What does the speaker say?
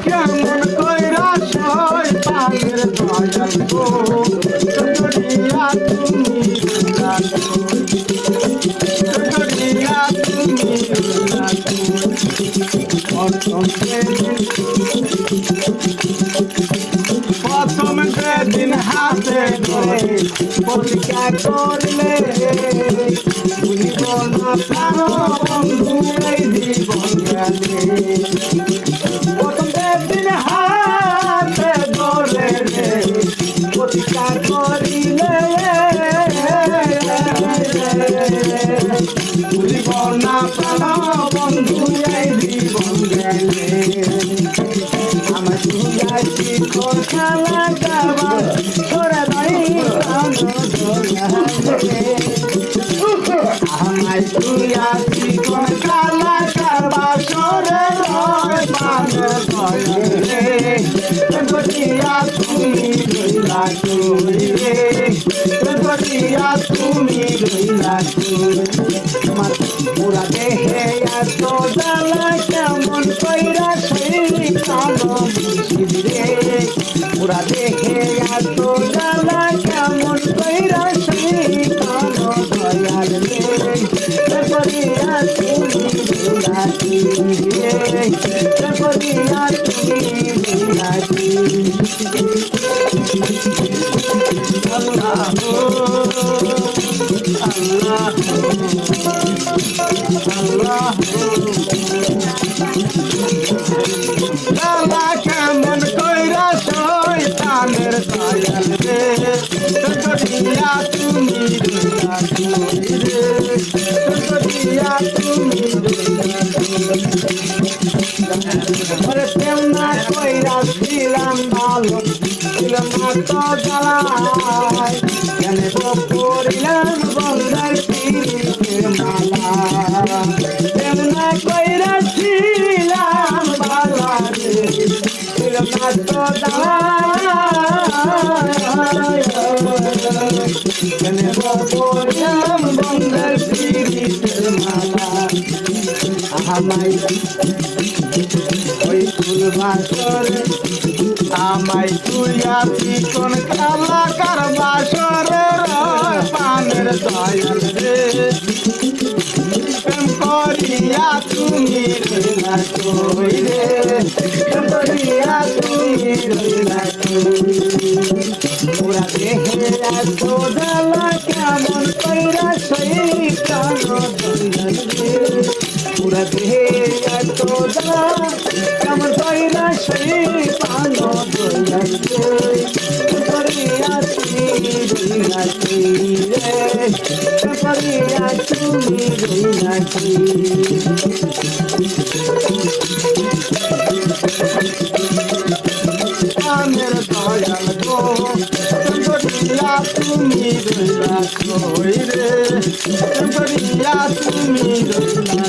কেমন কইরা সই পাগের দয়াল গো করিয়া তুমি করিয়া তুমি প্রথম যেদিন হাতে ধরে পরীক্ষা করলে ভুলিব না প্রাণ বন্ধু এই জীবন গেলে প্রথম যেদিন হাতে ধরে পরীক্ষা করিলে ভুলিব না প্রাণ বন্ধু এই জীবন গেলে আমার তুই তোর খেলা যাবা তোরা ভাই আমায় তুই আসি কোন খেলা যাবা সরে রয় পানে ভয়ে গটিয়া তুমি রইলা তুই গটিয়া তুমি রইলা তুই তোমার পুরা দেহে এত জ্বালা কেমন কইরা সেই কালো রে পুরা দেহে এত জ্বালা কেমন কইরা সেই কালো দয়াল রে করিয়া তুমি রাখি রে করিয়া তুমি রাখি আল্লাহ আল্লাহ আল্লাহ আল্লাহ কেমন কইরা শয়তানের দয়াল রে করিয়া তুমি রে করিয়া তুমি ওরে কেউ না কইরা ছিলাম ভালো ছিলাম না তো জ্বালায় কেন করিলাম বন্ধার পিড়িতে মালা কেউ না কইরা ছিলাম ভালো ছিলাম না তো জ্বালায় কেন করিলাম বন্ধার পিড়িতে মালা আমায় ওই ফুল বাসরে আমায় তুই আছি কোন খেলা কার বাসরে পানের দয়াল রে প্রেম করিয়া তুমি রইলা কই রে প্রেম করিয়া তুমি রইলা কই পুরা দেহে এত জ্বালা কেমন কইরা সেই কালো দয়াল রে পুরা দেহে এত জ্বালা কেমন কইরা সেই কালো দয়াল রে করিয়া তুমি রইলা রে করিয়া তুমি রইলা আমের দয়াল গো করিয়া তুমি রইলা কই রে করিয়া তুমি রইলা